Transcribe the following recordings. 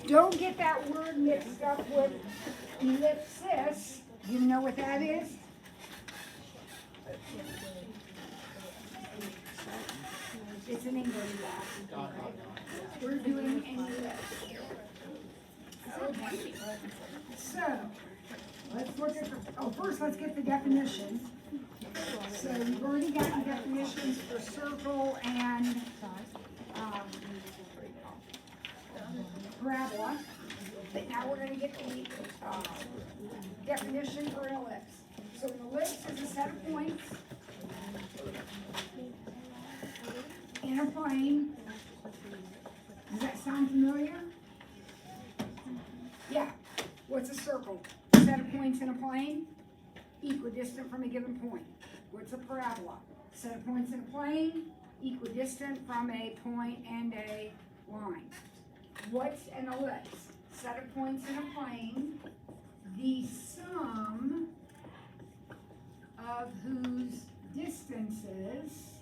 Don't get that word mixed up with ellipsis. You know what that is? It's an English class. We're doing an ellipse. Okay. So, let's look at first let's get the definition. So we've already gotten definitions for circle and parabola. But now we're going to get the definition for an ellipse. So an ellipse is a set of points in a plane. Does that sound familiar? Yeah. What's a circle? A set of points in a plane, equidistant from a given point. What's a parabola? A set of points in a plane, equidistant from a point and a line. What's an ellipse? Set of points in a plane, the sum of whose distances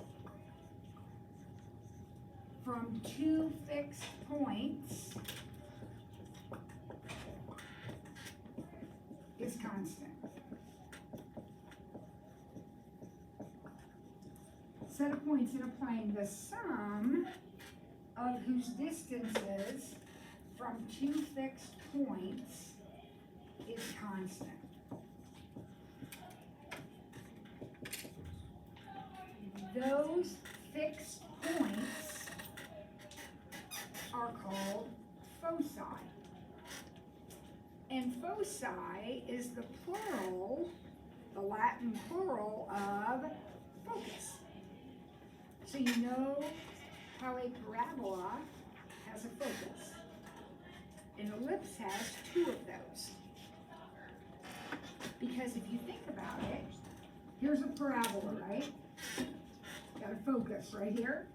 from two fixed points is constant. Set of points in a plane, the sum of whose distances from two fixed points is constant. Those fixed points are called foci. And foci is the plural, the Latin plural of focus. So you know how a parabola has a focus. An ellipse has two of those. Because if you think about it, here's a parabola, right? Got a focus right here.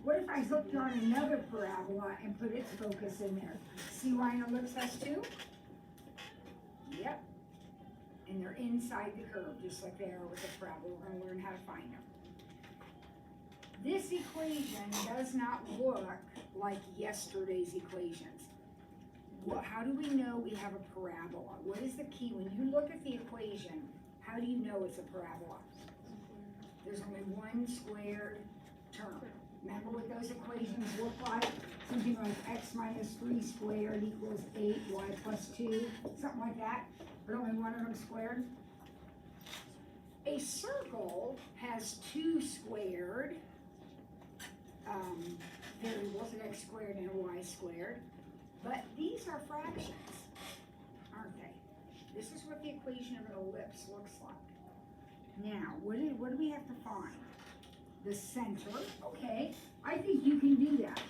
What if I hooked on another parabola and put its focus in there? See why an ellipse has two? Yep. And they're inside the curve, just like they are with a parabola. We're going to learn how to find them. This equation does not look like yesterday's equations. How do we know we have a parabola? What is the key? When you look at the equation, how do you know it's a parabola? There's only one squared term. Remember what those equations look like? Something like x minus 3 squared equals 8y plus 2, something like that, but only one of them squared. A circle has two squared variables, an x squared and a y squared, but these are fractions, aren't they? This is what the equation of an ellipse looks like. Now, what do we have to find? The center. Okay, I think you can do that.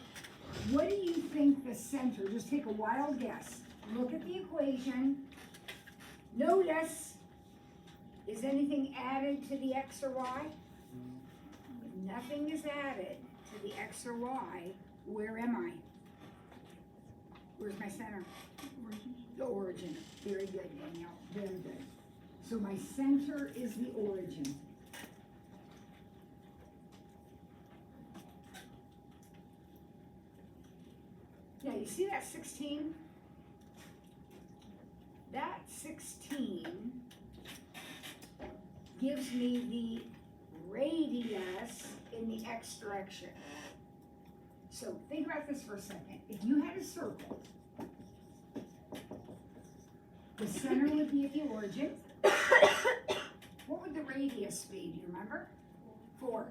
What do you think the center, just take a wild guess. Look at the equation. Notice, is anything added to the x or y? Nothing is added to the x or y. Where am I? Where's my center? The origin. Very good, Danielle. Very good. So my center is the origin. Now, you see that 16? That 16 gives me the radius in the x direction. So think about this for a second. If you had a circle, the center would be at the origin. What would the radius be? Do you remember? 4.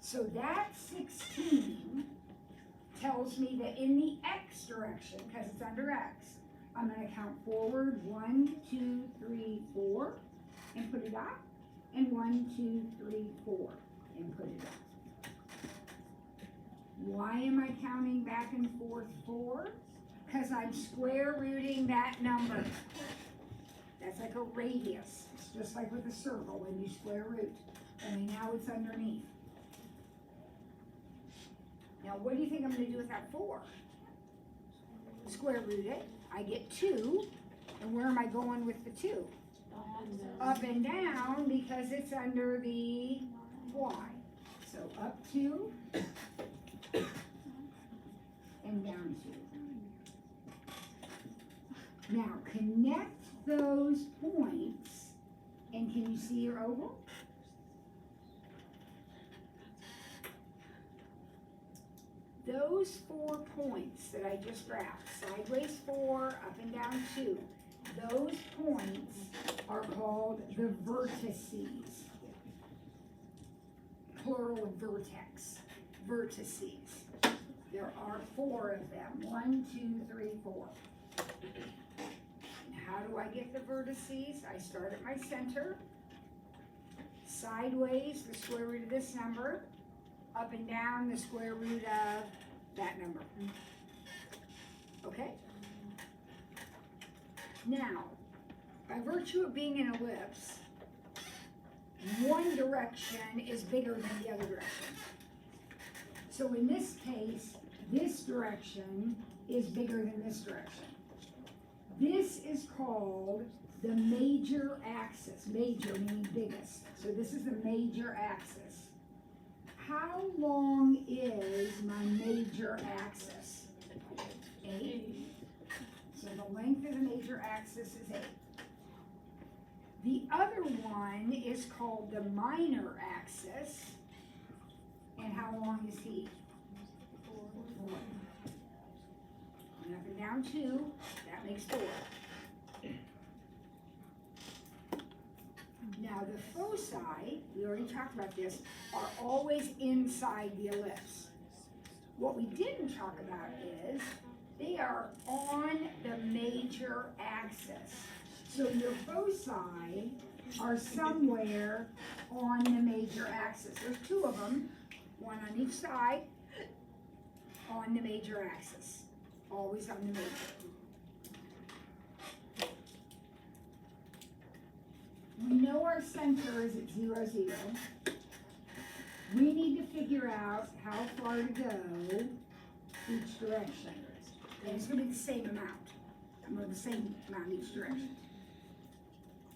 So that 16 tells me that in the x direction, because it's under x, I'm going to count forward 1, 2, 3, 4, and put it up, and 1, 2, 3, 4, and put it up. Why am I counting back and forth 4? Because I'm square rooting that number. That's like a radius. It's just like with a circle when you square root. Only now it's underneath. Now, what do you think I'm going to do with that 4? Square root it. I get 2. And where am I going with the 2? Up and down because it's under the y. So up 2 and down 2. Now connect those points, and can you see your oval? Those 4 points that I just graphed, sideways 4, up and down 2, those points are called the vertices. Plural of vertex, vertices. There are 4 of them, 1, 2, 3, 4. And how do I get the vertices? I start at my center, sideways, the square root of this number, up and down, the square root of that number. Okay? Now, by virtue of being an ellipse, one direction is bigger than the other direction. So in this case, this direction is bigger than this direction. This is called the major axis. Major meaning biggest. So this is the major axis. How long is my major axis? 8. So the length of the major axis is 8. The other one is called the minor axis. And how long is he? 4. And up and down 2, that makes 4. Now the foci, we already talked about this, are always inside the ellipse. What we didn't talk about is they are on the major axis. So your foci are somewhere on the major axis. There's 2 of them, one on each side, on the major axis. Always on the major. We know our center is at 0, 0. We need to figure out how far to go each direction. And it's going to be the same amount. Or the same amount each direction.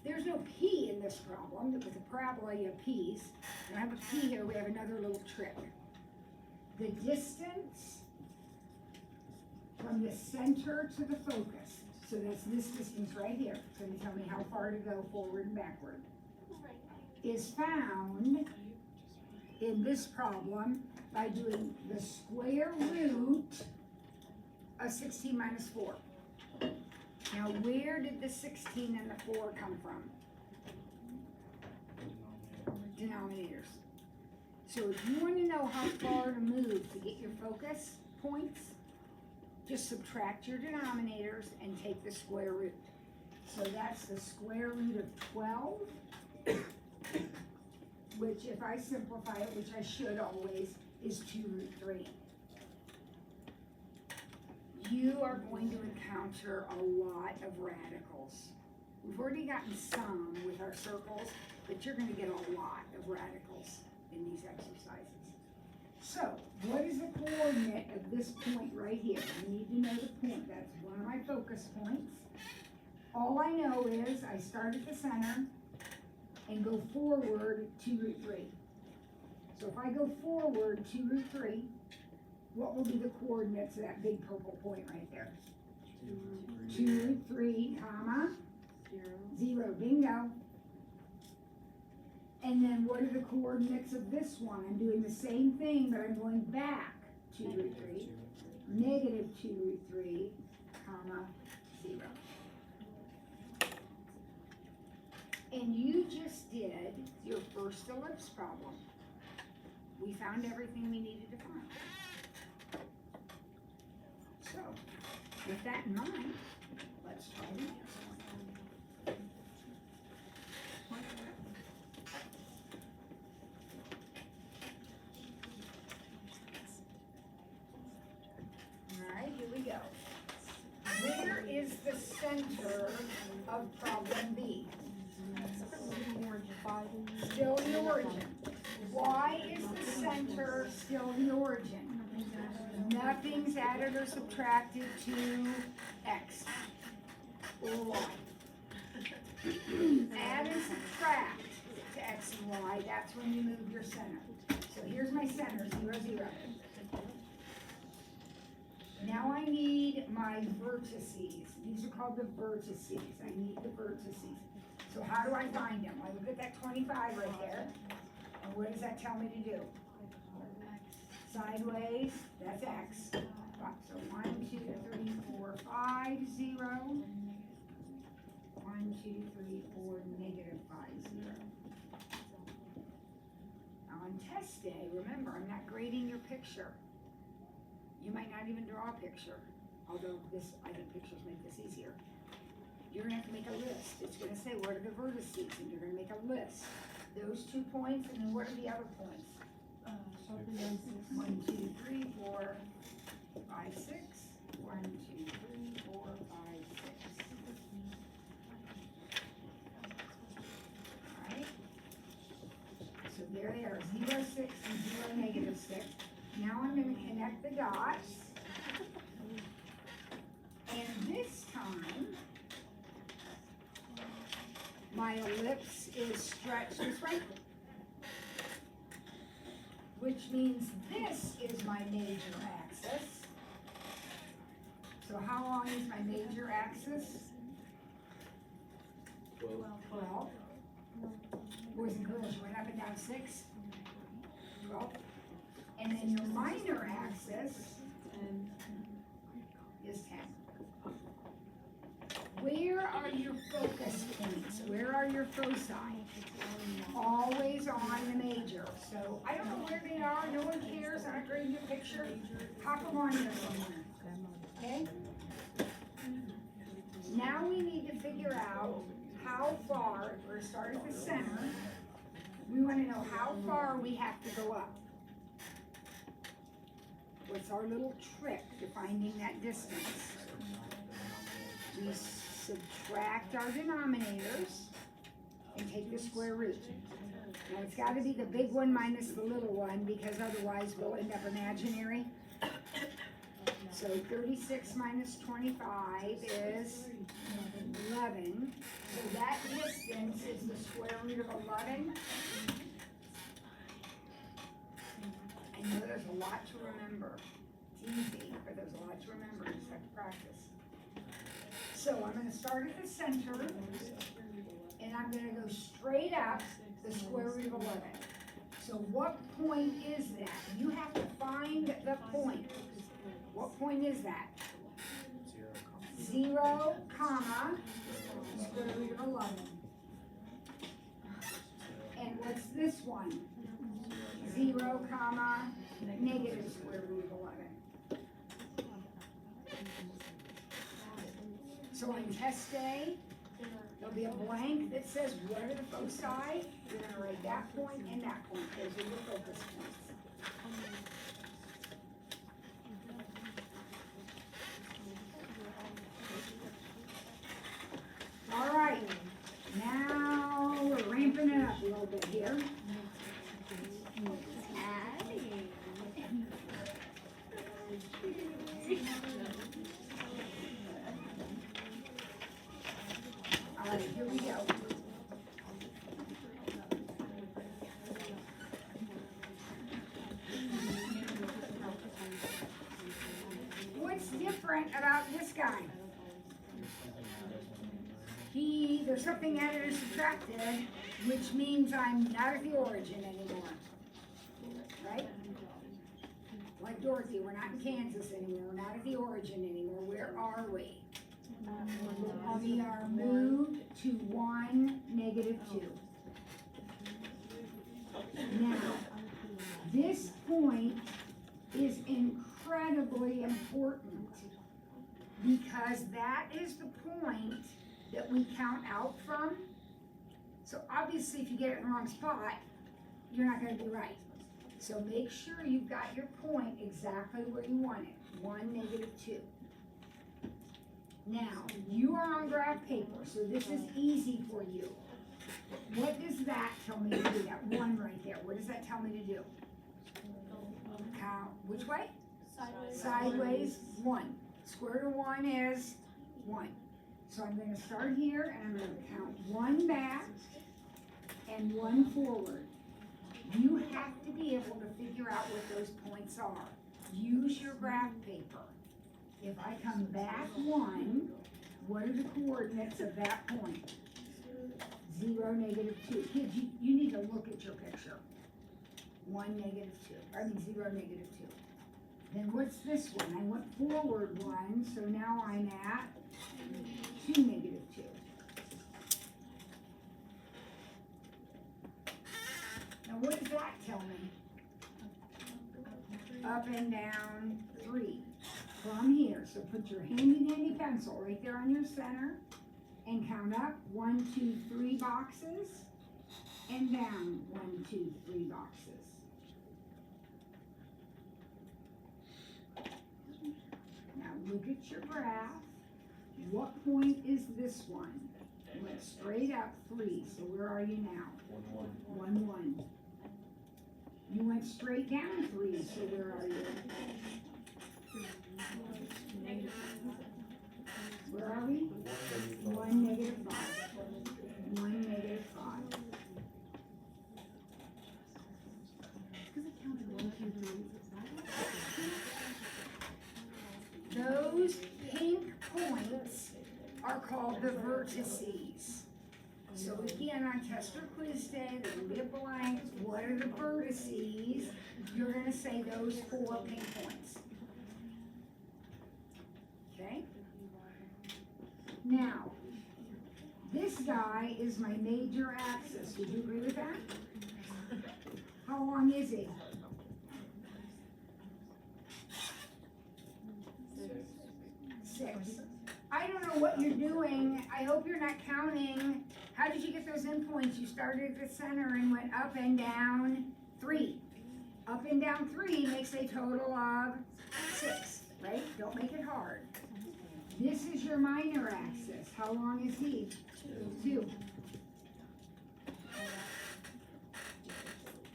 There's no P in this problem. With a parabola, you have P's. And I have a P here. We have another little trick. The distance from the center to the focus, so that's this distance right here, it's going to tell me how far to go forward and backward, is found in this problem by doing the square root of 16 minus 4. Now where did the 16 and the 4 come from? Denominators. So if you want to know how far to move to get your focus points, just subtract your denominators and take the square root. So that's the square root of 12, which if I simplify it, which I should always, is 2 root 3. You are going to encounter a lot of radicals. We've already gotten some with our circles, but you're going to get a lot of radicals in these exercises. So, what is the coordinate of this point right here? I need to know the point. That's one of my focus points. All I know is I start at the center and go forward 2 root 3. So if I go forward 2 root 3, what will be the coordinates of that big purple point right there? 2 root 3, comma, 0, bingo. And then what are the coordinates of this one? I'm doing the same thing, but I'm going back 2 root 3, negative 2 root 3, comma, 0. And you just did your first ellipse problem. We found everything we needed to find. So, with that in mind, let's try the next one. All right, here we go. Where is the center of problem B? Still the origin. Why is the center still the origin? Nothing's added or subtracted to x or y. Add and subtract to x and y, that's when you move your center. So here's my center, 0, 0. Now I need my vertices. These are called the vertices. I need the vertices. So how do I find them? I look at that 25 right there. And what does that tell me to do? Sideways, that's X. So 1, 2, 3, 4, 5, 0. 1, 2, 3, 4, negative 5, 0. Now on test day, remember, I'm not grading your picture. You might not even draw a picture, although I think pictures make this easier. You're gonna have to make a list. It's gonna say, what are the vertices? And you're gonna make a list. Those 2 points, and then what are the other points? 1, 2, 3, 4, 5, 6. 1, 2, 3, 4, 5, 6. Alright. So there they are, 0, 6, and 0, negative 6. Now I'm going to connect the dots. And this time, my ellipse is stretched this way, which means this is my major axis. So how long is my major axis? 12. Boys and girls, you went up and down 6. 12. And then your minor axis is 10. Where are your focus points? Where are your foci? Always on the major. So I don't know where they are. No one cares. I'm not grading your picture. Pop them on here somewhere. Okay? Now we need to figure out how far, we're starting at the center. We want to know how far we have to go up. What's our little trick to finding that distance? We subtract our denominators and take the square root. Now it's got to be the big one minus the little one, because otherwise we'll end up imaginary. So 36 minus 25 is 11. So that distance is the square root of 11. I know there's a lot to remember. It's easy, but there's a lot to remember. You just have to practice. So I'm going to start at the center, and I'm going to go straight up the square root of 11. So what point is that? You have to find the point. What point is that? 0, comma, square root of 11. And what's this one? 0, comma, negative square root of 11. So on test day, there'll be a blank that says, what are the foci? You're going to write that point and that point. Those are your focus points. All right, now we're ramping it up a little bit here. All right, here we go. What's different about this guy? There's something added or subtracted, which means I'm not at the origin anymore, right? Like Dorothy, we're not in Kansas anymore, we're not at the origin anymore. Where are we? We are moved to 1, negative 2. Now, this point is incredibly important because that is the point that we count out from. So obviously if you get it in the wrong spot, you're not going to be right. So make sure you've got your point exactly where you want it. 1, negative 2. Now, you are on graph paper, so this is easy for you. What does that tell me to do? That 1 right there. What does that tell me to do? Count. Which way? Sideways. Sideways. 1. Square root of 1 is 1. So I'm going to start here, and I'm going to count 1 back and 1 forward. You have to be able to figure out what those points are. Use your graph paper. If I come back 1, what are the coordinates of that point? 0, -2. Kids, you need to look at your picture. 1, -2. I mean 0, -2. Then what's this one? I went forward 1, so now I'm at 2, -2. Now what does that tell me? Up and down 3 from here. So put your handy dandy pencil right there on your center and count up 1, 2, 3 boxes and down 1, 2, 3 boxes. Now look at your graph. What point is this one? Went straight up 3. So where are you now? 1, 1. You went straight down 3, so where are you? Where are we? 1, -5. 1, -5. Those pink points are called the vertices. So again, on test or quiz day, there will be a blank. What are the vertices? You're going to say those 4 pink points. Okay? Now, this guy is my major axis. Would you agree with that? How long is he? 6. I don't know what you're doing. I hope you're not counting. How did you get those endpoints? You started at the center and went up and down 3. Up and down 3 makes a total of 6, right? Don't make it hard. This is your minor axis. How long is he? 2.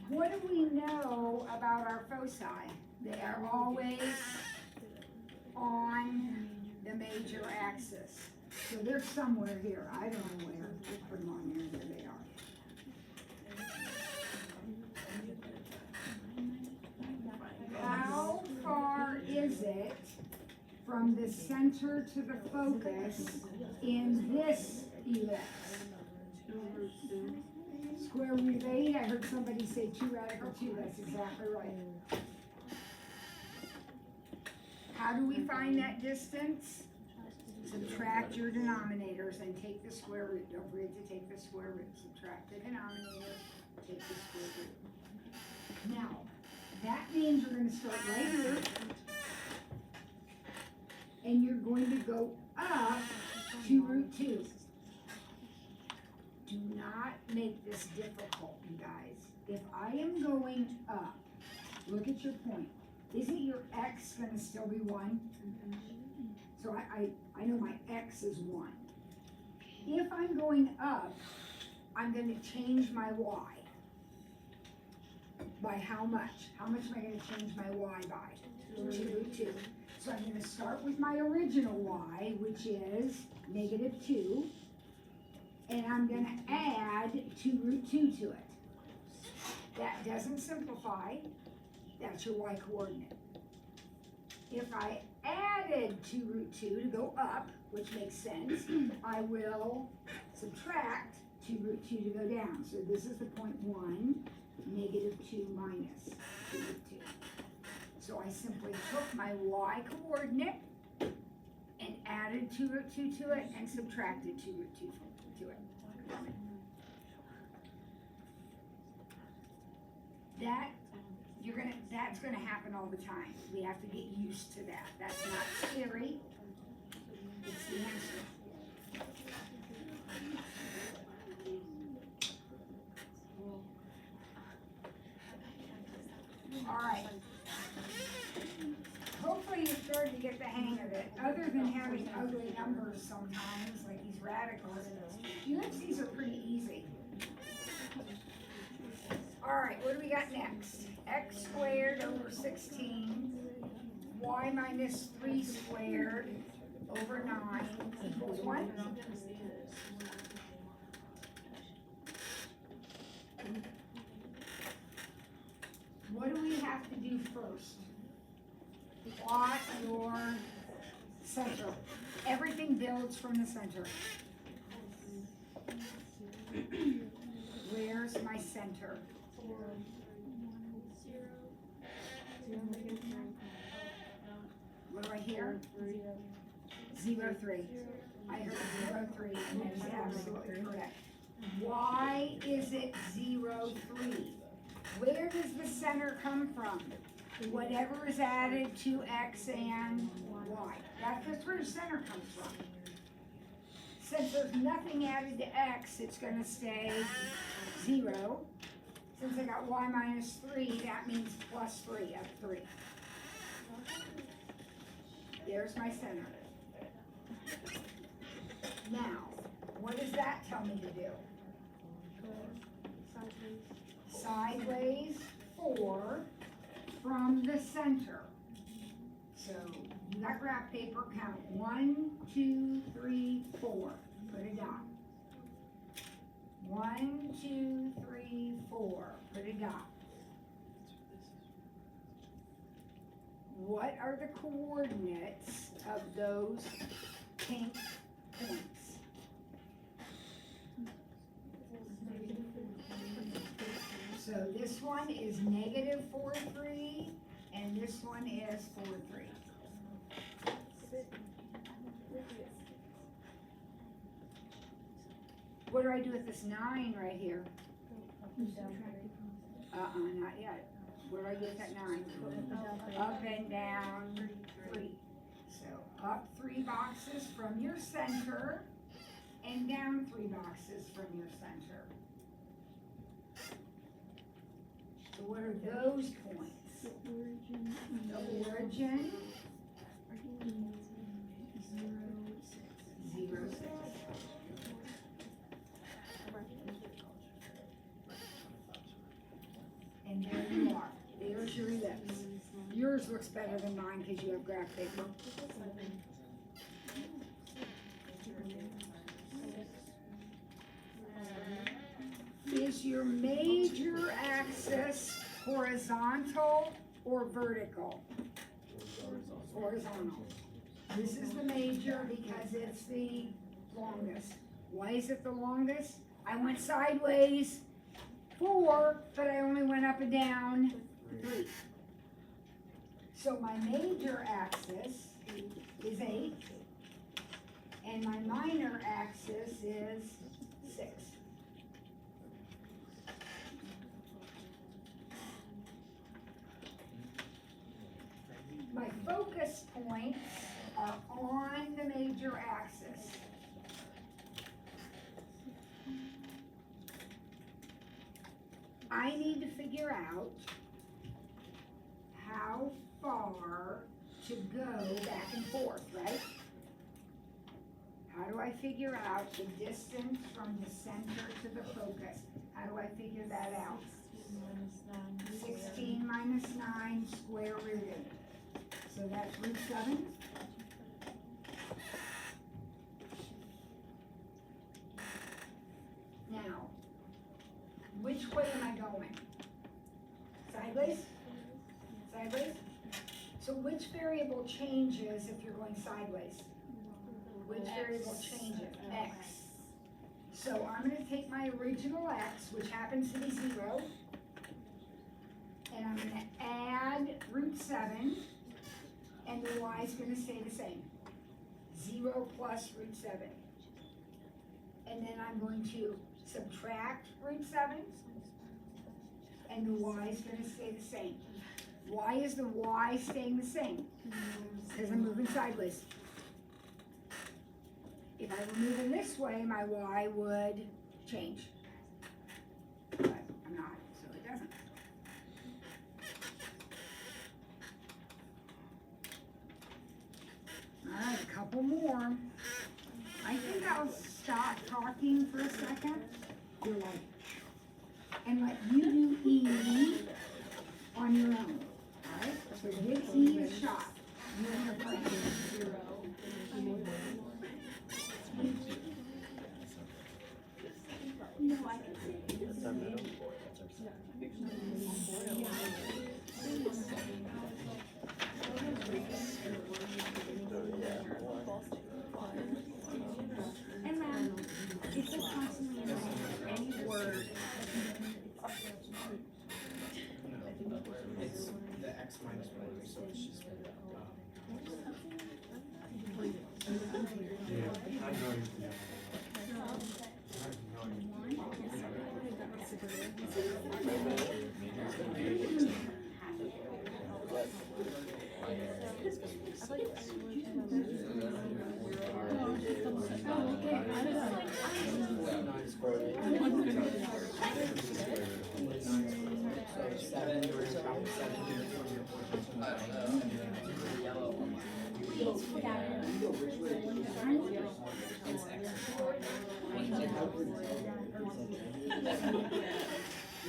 What do we know about our foci? They are always on the major axis. So they're somewhere here. I don't know where. We'll put them on here. There they are. How far is it from the center to the focus in this ellipse? Square root of 8. I heard somebody say 2 radical 2. That's exactly right. How do we find that distance? Subtract your denominators and take the square root. Don't forget to take the square root. Subtract the denominator, take the square root. Now, that means you're going to start right here, and you're going to go up to root 2. Do not make this difficult, you guys. If I am going up, look at your point. Isn't your x going to still be 1? So I know my x is 1. If I'm going up, I'm going to change my y. By how much? How much am I going to change my y by? 2. So I'm going to start with my original y, which is -2. And I'm going to add 2 root 2 to it. That doesn't simplify. That's your y coordinate. If I added 2 root 2 to go up, which makes sense, I will subtract 2 root 2 to go down. So this is the point 1, -2 minus 2 root 2. So I simply took my y coordinate and added 2 root 2 to it and subtracted 2 root 2 to it. That's gonna happen all the time. We have to get used to that. That's not scary. It's the answer. All right. Hopefully you're starting to get the hang of it. Other than having ugly numbers sometimes, like these radicals, ellipses are pretty easy. All right, what do we got next? X squared over 16, y minus 3 squared over 9 equals 1. What do we have to do first? Plot your Center. Everything builds from the center. Where's my center? What do I hear? 0, 3. I heard 0, 3, and that is absolutely correct. Why is it 0, 3? Where does the center come from? Whatever is added to x and y. That's where the center comes from. Since there's nothing added to x, it's going to stay 0. Since I got y minus 3, that means plus 3 of 3. There's my center. Now, what does that tell me to do? Sideways 4 from the center. So you got graph paper, count 1, 2, 3, 4. Put a dot. 1, 2, 3, 4. Put a dot. What are the coordinates of those pink points? So this one is negative 4, 3, and this one is 4, 3. What do I do with this 9 right here? Not yet. What do I do with that 9? Up and down 3. So up 3 boxes from your center, and down 3 boxes from your center. So what are those points? The origin, 0, 6. And there you are. There's your ellipse. Yours looks better than mine because you have graph paper. Is your major axis horizontal or vertical? Horizontal. This is the major because it's the longest. Why is it the longest? I went sideways 4, but I only went up and down 3. So my major axis is 8, and my minor axis is 6. My focus points are on the major axis. I need to figure out how far to go back and forth, right? How do I figure out the distance from the center to the focus? How do I figure that out? 16 minus 9 square rooted. So that's root 7. Now, which way am I going? Sideways? Sideways? So which variable changes if you're going sideways? Which variable changes? X. So I'm going to take my original x, which happens to be 0, and I'm going to add root 7, and the y is going to stay the same. 0 plus root 7. And then I'm going to subtract root 7, and the y is going to stay the same. Why is the y staying the same? Because I'm moving sideways. If I were moving this way, my y would change. But I'm not, so it doesn't. All right, a couple more. I think I'll stop talking for a second. You're like, and let you do E on your own. All right, so give E a shot. You and your friend. No, I can see it. It's the x minus 1, so it's just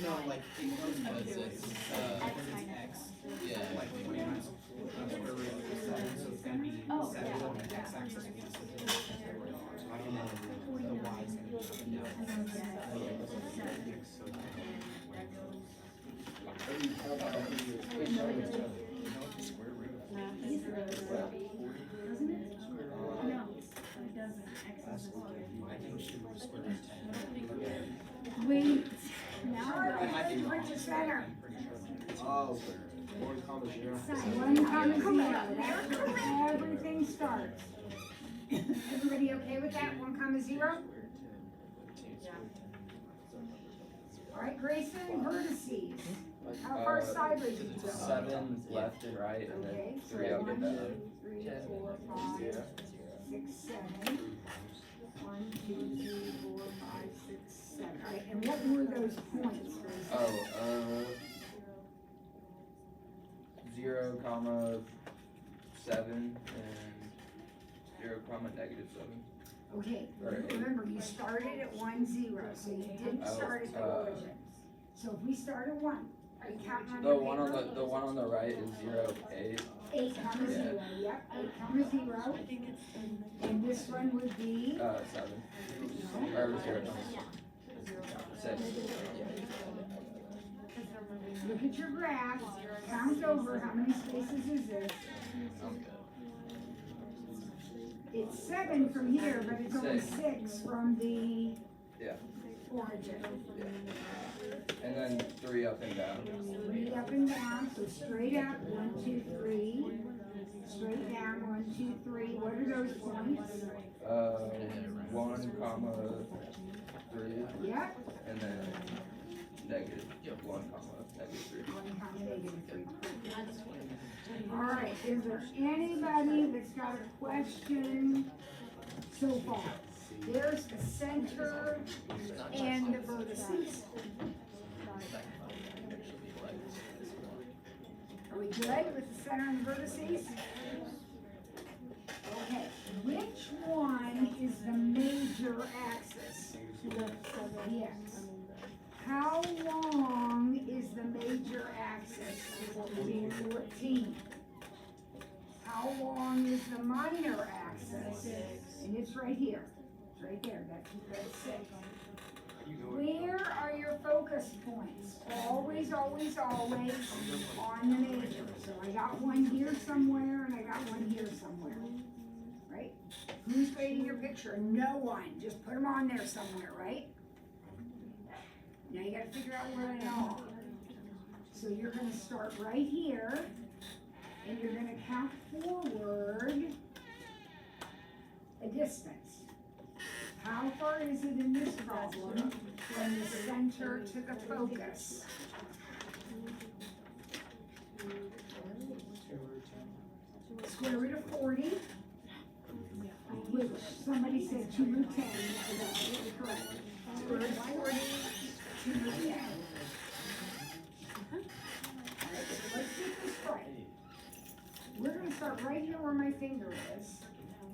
no, like because it's x. Yeah. Like 20 minus square root of 7, so it's gonna be 7 on the x-axis. So I don't know. The y is gonna be Wait, now I'm going to center. Oh, 1 comma 0. 1 comma 0, that's where everything starts. Everybody okay with that, 1 comma 0? All right, Grayson, vertices. How far sideways did you go? 7 left and right, and Okay, then so 3 up 1, and 2, down. 3, 4, 5, 6, 7. 1, 2, 3, 4, 5, 6, 7. All right, and what were those points? Oh, 0 comma 7 and 0 comma negative 7. Okay, Right. remember, you started at 1, 0, so you didn't start at the origin. So if we start at 1, are you counting on The your one on paper? the one on the right is 0, 8. 8 comma 0, yep, 8 comma 0. And this one would be? 7. Or 0 comma 6. Look at your graph, count over, how many spaces is this? It's 7 from here, but it's only 6 from the Yeah. origin. And then 3 up and down. 3 up and down, so straight up, 1, 2, 3. Straight down, 1, 2, 3. What are those points? 1 comma 3. Yep. And then negative 1 comma negative 3. 1 comma negative 3. All right, is there anybody that's got a question so far? There's the center and the vertices. Are we good with the center and the vertices? Okay, which one is the major axis? Yes. How long is the major axis? 14. How long is the minor axis? And it's right here. It's right there. That's 6. Where are your focus points? Always, always, always on the major. So I got one here somewhere and I got one here somewhere. Right? Who's grading your picture? No one. Just put them on there somewhere, right? Now you gotta figure out where they are. So you're gonna start right here, and you're gonna count forward a distance. How far is it in this problem from the center to the focus? Square root of 40, which somebody said 2 root 10, that's correct. Square root of 40, 2 root 10. Alright, so let's get this right. We're gonna start right here where my finger is,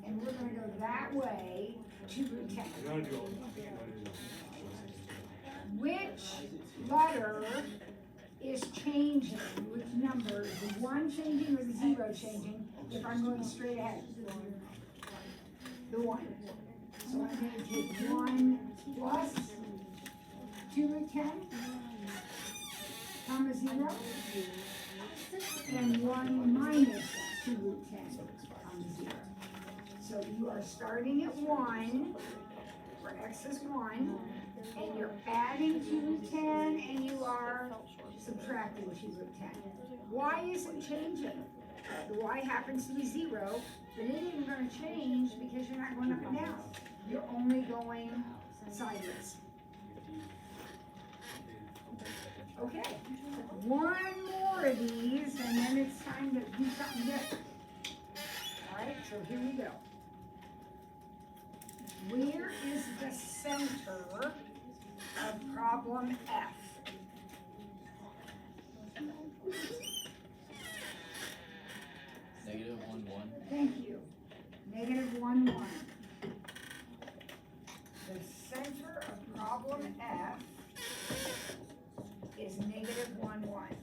and we're gonna go that way, 2 root 10. Which letter is changing? Which number? Is the 1 changing or the 0 changing if I'm going straight ahead? The 1. So I'm going to take 1 plus 2 root 10, comma 0, and 1 minus 2 root 10, comma 0. So you are starting at 1, where x is 1, and you're adding 2 root 10, and you are subtracting 2 root 10. Y isn't changing. The Y happens to be 0, but it isn't going to change because you're not going up and down. You're only going sideways. Okay, one more of these, and then it's time to do something different. All right, so here we go. Where is the center of problem F? Negative 1, 1. Thank you. Negative 1, 1. The center of problem F is negative 1, 1.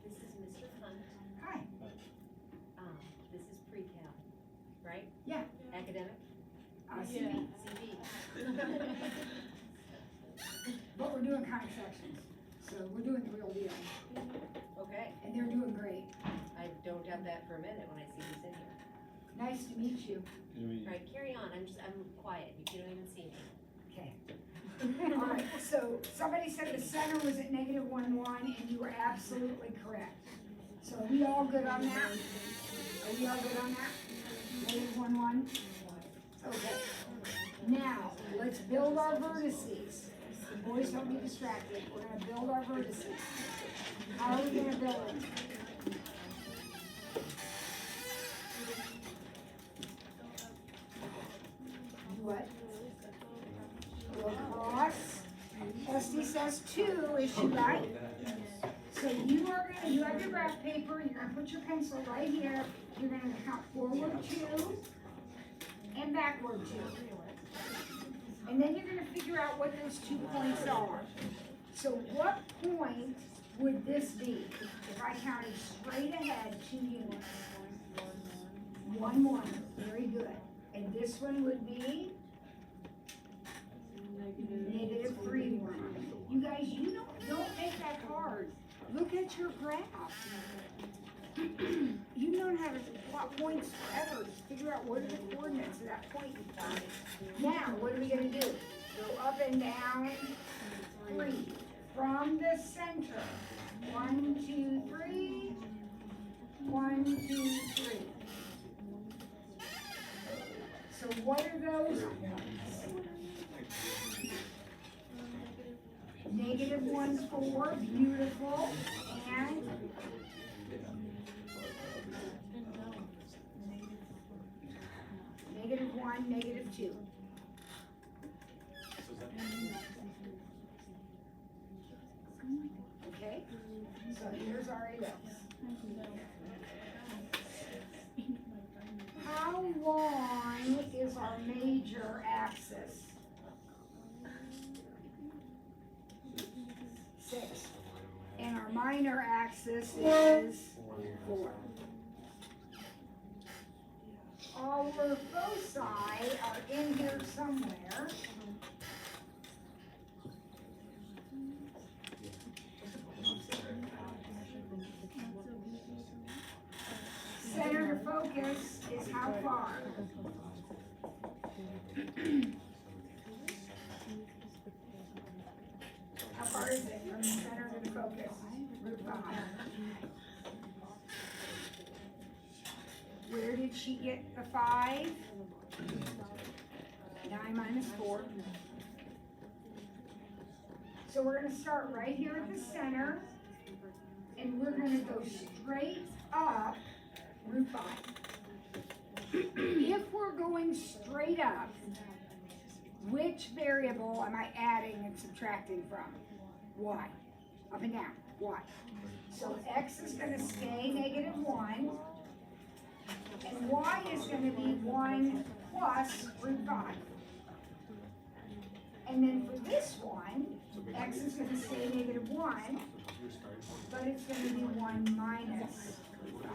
This is Mr. Hunt. Hi. This is pre-cal, right? Yeah. Academic? CB. CB. But we're doing comic sections, so we're doing the real deal. Okay, And they're doing great. I don't doubt that for a minute when I see this in here. Nice to meet you. All right, carry on, I'm quiet, you don't even see me. Okay. All right, so somebody said the center was at negative 1, 1, and you were absolutely correct. So are we all good on that? Are we all good on that? Negative 1, 1? Okay. Now, let's build our vertices. Boys, don't be distracted. We're gonna build our vertices. How are we gonna build them? Do what? Go across. Esty says 2, is she right? So you have your graph paper, you're gonna put your pencil right here, you're gonna count forward 2 and backward 2. And then you're gonna figure out what those 2 points are. So what point would this be? If I counted straight ahead 2 units. 1, 1, very good. And this one would be? Negative 3, 1. You guys, you don't make that hard. Look at your graph. You know how to plot points forever. Just figure out what are the coordinates of that point you plotted. Now, what are we gonna do? Go up and down 3. From the center. 1, 2, 3. 1, 2, 3. So what are those points? Negative 1, 4, beautiful, and negative 1, negative 2. Okay, so here's our ellipse. How long is our major axis? 6. And our minor axis is 4. Our foci are in here somewhere. Center to focus is how far? How far is it from the center to the focus? Root 5. Where did she get the 5? 9 minus 4. So we're going to start right here at the center, and we're going to go straight up root 5. If we're going straight up, which variable am I adding and subtracting from? Y. Up and down. Y. So x is going to stay negative 1, and y is going to be 1 plus root 5. And then for this one, x is going to stay negative 1, but it's going to be 1 minus root 5.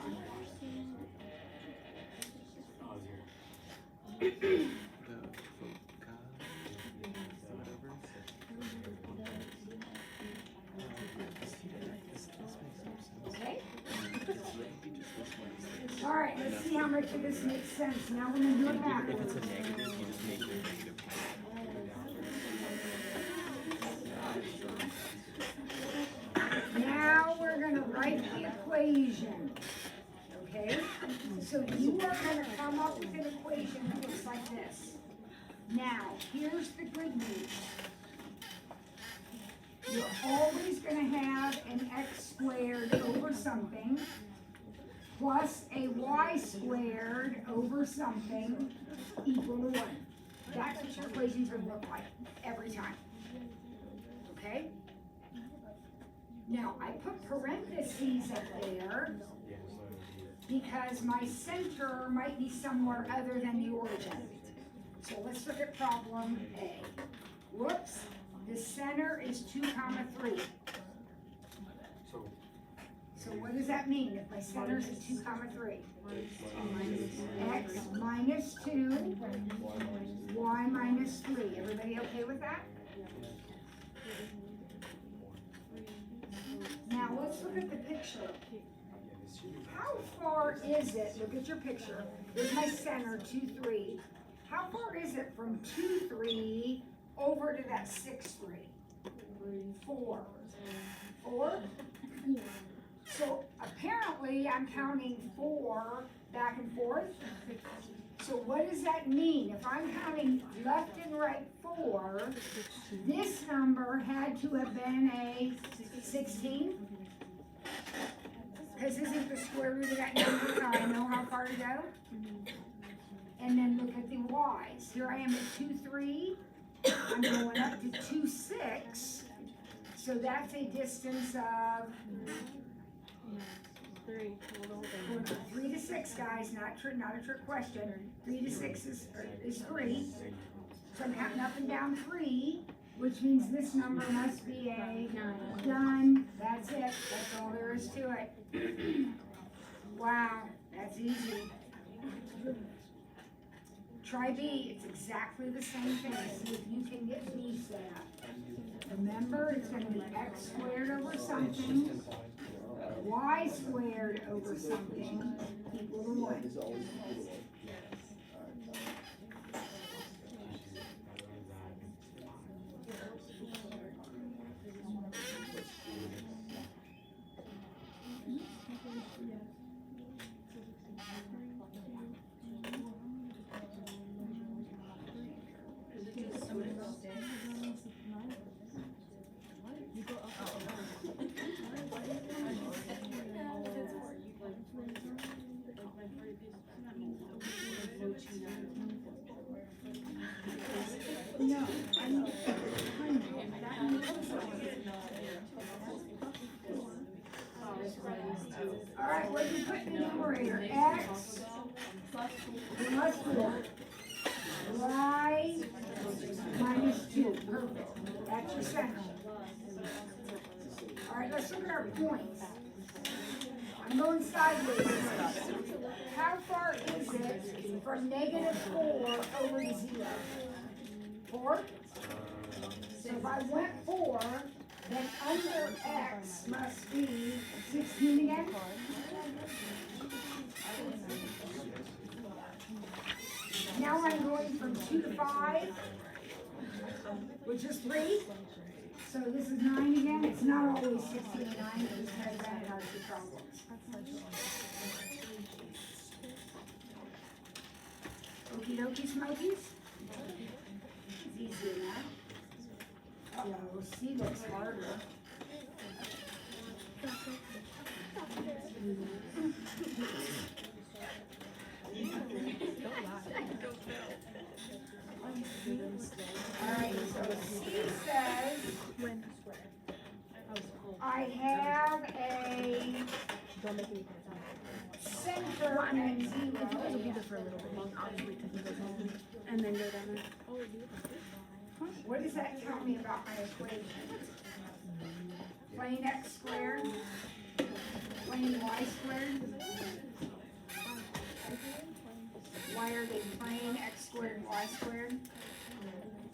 Okay? All right, let's see how much of this makes sense. Now we're gonna do it backwards. If it's a negative, you just make your negative Now we're gonna write the equation, okay? So you are gonna come up with an equation that looks like this. Now, here's the good news. You're always gonna have an x squared over something plus a y squared over something equal to 1. That's what your equation's gonna look like every time. Okay? Now, I put parentheses up there because my center might be somewhere other than the origin. So let's look at problem A. Whoops, the center is 2, 3. So what does that mean if my center is 2, 3? X minus 2, y minus 3. Everybody okay with that? Now let's look at the picture. How far is it? Look at your picture. Here's my center, 2, 3. How far is it from 2, 3 over to that 6, 3? 4. 4? So apparently I'm counting 4 back and forth. So what does that mean? If I'm counting left and right 4, this number had to have been a 16. Because isn't the square root of that number how I know how far to go? And then look at the y's. Here I am at 2, 3. I'm going up to 2, 6. So that's a distance of 3 to 6, guys. Not a trick question. 3 to 6 is 3. So I'm counting up and down 3, which means this number must be a 9. That's it. That's all there is to it. Wow, that's easy. Try B. It's exactly the same thing. See if you can get B set up. Remember, it's going to be x squared over something, y squared over something equal to 1. No, I know. All right, what do you put in the numerator? X plus 4. Y minus 2. Perfect. That's your center. All right, let's look at our points. I'm going sideways. How far is it from -4 over to 0? 4? So if I went 4, then under x must be 16 again? Now I'm going from 2 to 5, which is 3. So this is 9 again. It's not always 16 and 9, because that are two problems. Okie dokie smokies? It's easy enough. Uh-oh, C looks harder. Alright, so C says I have a center in 0. We'll be there for a little bit, obviously, because he goes home, and then go down there. What does that tell me about my equation? Plain x squared, plain y squared. Why are they plain x squared and y squared?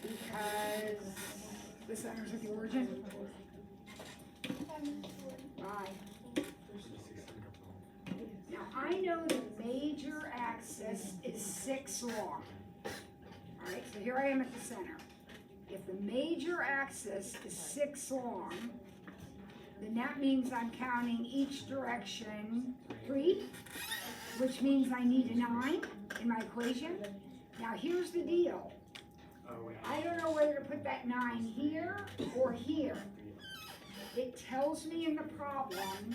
Because the center's at the origin. Bye. Now I know that axis is 6 long. Alright, so here I am at the center. If the major axis is 6 long, then that means I'm counting each direction 3, which means I need a 9 in my equation. Now here's the deal. I don't know whether to put that 9 here or here. It tells me in the problem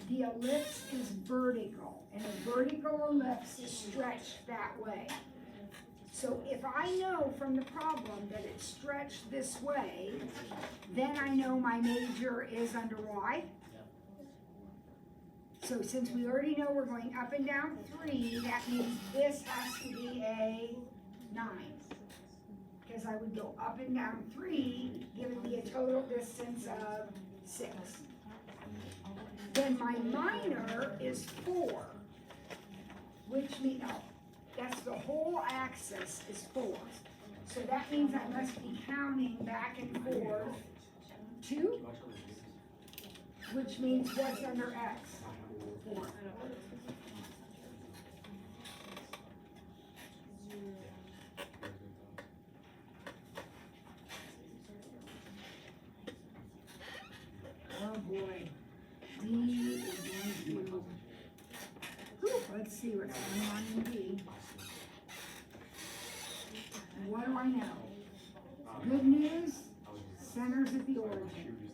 the ellipse is vertical, and a vertical ellipse is stretched that way. So if I know from the problem that it's stretched this way, then I know my major is under Y. So since we already know we're going up and down 3, that means this has to be a 9. Because I would go up and down 3, giving me a total distance of 6. Then my minor is 4, which means, no, that's the whole axis is 4. So that means I must be counting back and forth 2, which means what's under X? 4. Oh boy, D is going to, let's see what's going on in D. What do I know? Good news, center's at the origin.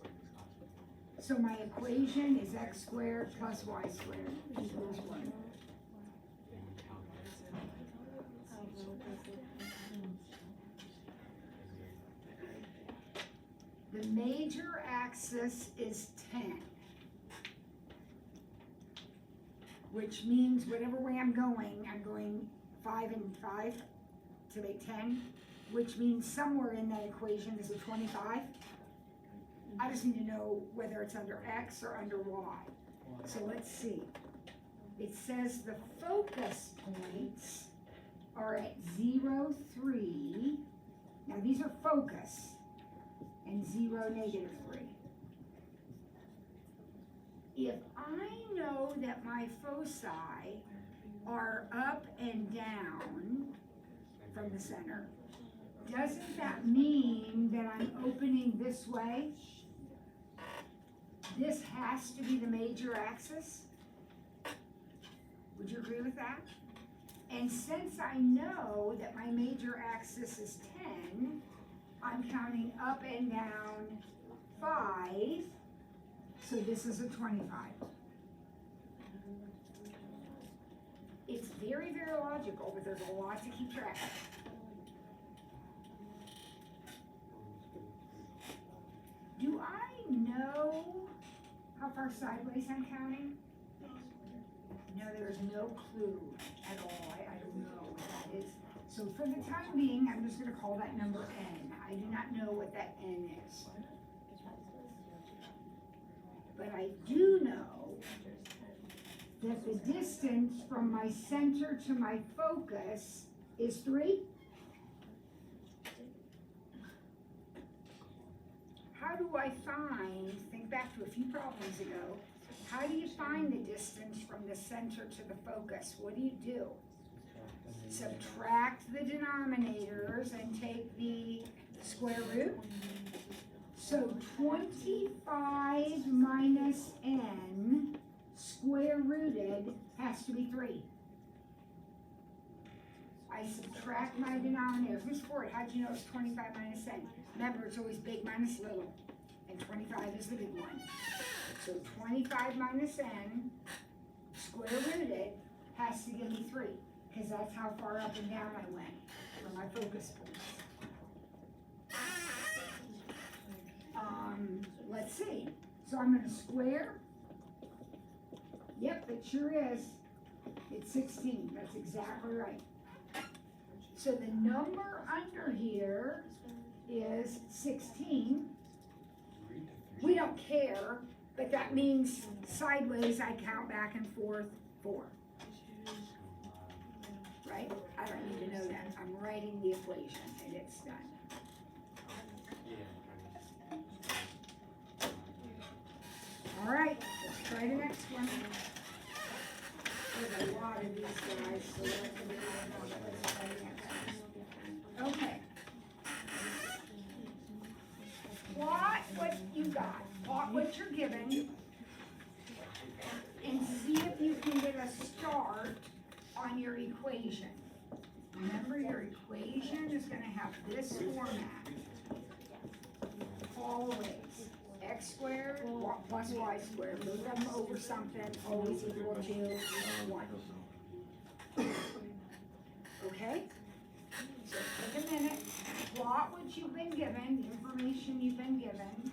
So my equation is x squared plus y squared equals 1. The major axis is 10, which means whatever way I'm going 5 and 5 to make 10, which means somewhere in that equation is a 25. I just need to know whether it's under X or under Y. So let's see. It says the focus points are at 0, 3. Now these are focus. And 0, negative 3. If I know that my foci are up and down from the center, doesn't that mean that I'm opening this way? This has to be the major axis? Would you agree with that? And since I know that my major axis is 10, I'm counting up and down 5, so this is a 25. It's very, very logical, but there's a lot to keep track of. Do I know how far sideways I'm counting? No, there's no clue at all. I don't know what that is. So for the time being, I'm just going to call that number n. I do not know what that n is. But I do know that the distance from my center to my focus is 3. How do I think back to a few problems ago, how do you find the distance from the center to the focus? What do? Subtract the denominators and take the square root. So 25 minus n square rooted has to be 3. I subtract my denominators. Who's for it? How'd you know it's 25 minus n? Remember, it's always big minus little, and 25 is the big one. So 25 minus n square rooted has to give me 3. Because that's how far up and down I went for my focus points. Let's see. So I'm going to square. Yep, it sure is. It's 16. That's exactly right. So the number under here is 16. We don't care, but that means sideways I count back and forth 4. Right? I don't need to know that. I'm writing the equation and it's done. All right, let's try the next one. with a lot of these guys, so okay. Plot what you got, plot what you're given, and see if you can get a start on your equation. Remember, your equation is gonna have this format. Always. X squared plus y squared, move them over something, always equal to 1. Okay? So take a minute, plot what you've been given, the information you've been given.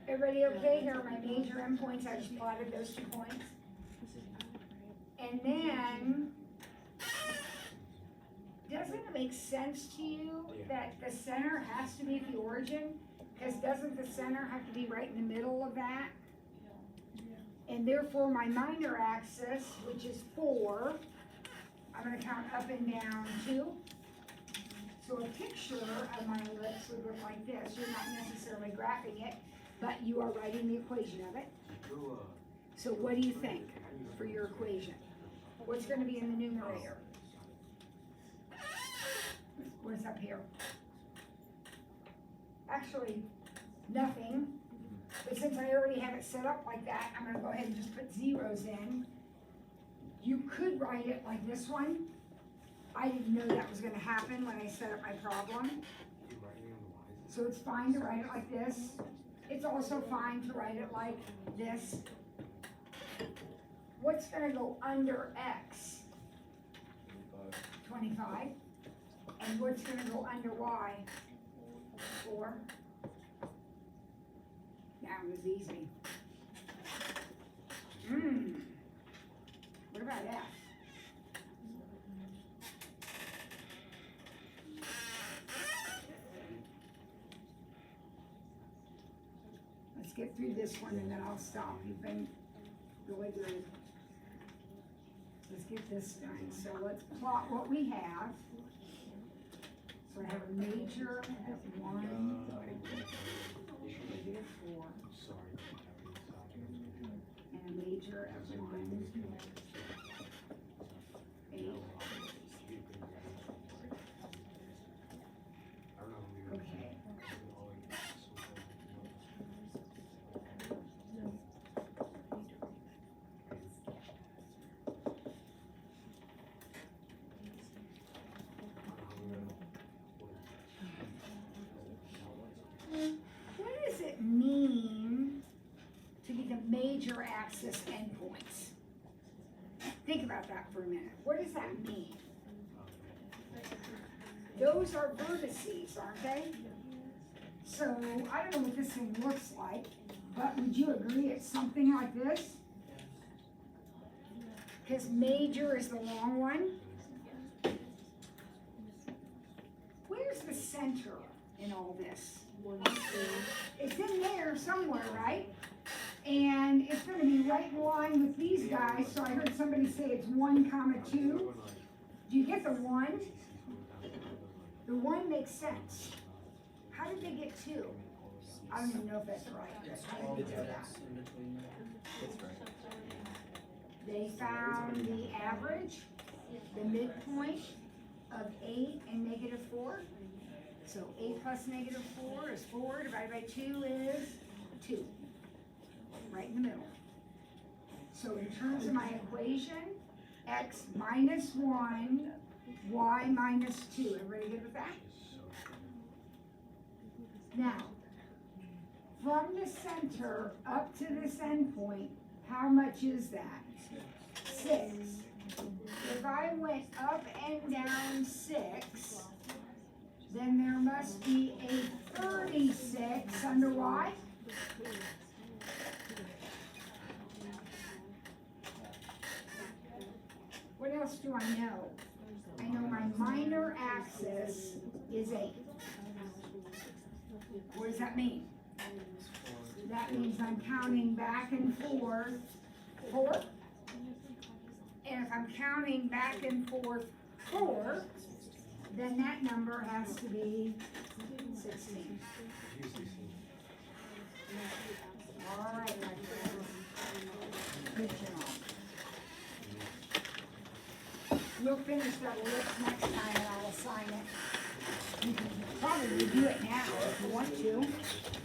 Everybody okay? Here are my major endpoints. I just plotted those 2 points. And then, doesn't it make sense to you that the center has to be at the origin? Because doesn't the center have to be right in the middle of that? And therefore my minor axis, which is 4, I'm gonna count up and down 2. So a picture of my ellipse would look like this. You're not necessarily graphing it, but you are writing the equation of it. So what do you think for your equation? What's gonna be in the numerator? What's up here? Actually, nothing. But since I already have it set up like that, I'm gonna go ahead and just put zeros in. You could write it like this one. I didn't know that was gonna happen when I set up my problem. So it's fine to write it like this. It's also fine to write it like this. What's gonna go under X? 25. And what's gonna go under Y? 4. That was easy. What about F? Let's get through this one and then I'll stop. You've been really good. Let's get this done. So let's plot what we have. So I have a major at 1, negative 4, and a major at 1, 8. Okay. What does it mean to be the major axis endpoints? Think about that for a minute. What does that mean? Those are vertices, aren't they? So, I don't know what this thing looks like, but would you agree it's something like this? Because major is the long one. Where's the center in all this? It's in there somewhere, right? And it's gonna be right in line with these guys, so I heard somebody say it's 1, 2. Do you get the 1? The 1 makes sense. How did they get 2? I don't even know if that's right. How did they do that? It's right. They found the average, the midpoint of 8 and negative 4. So 8 plus negative 4 is 4, divided by 2 is 2. Right in the middle. So in terms of my equation, x minus 1, y minus 2. Everybody good with that? Now, from the center up to this endpoint, how much is that? 6. If I went up and down 6, then there must be a 36 under what? What else do I know? I know my minor axis is 8. What does that mean? That means I'm counting back and forth 4. And if I'm counting back and forth 4, then that number has to be 16. All right, my friends. Good job. We'll finish that list next time and I will sign it. You can probably do it now if you want to.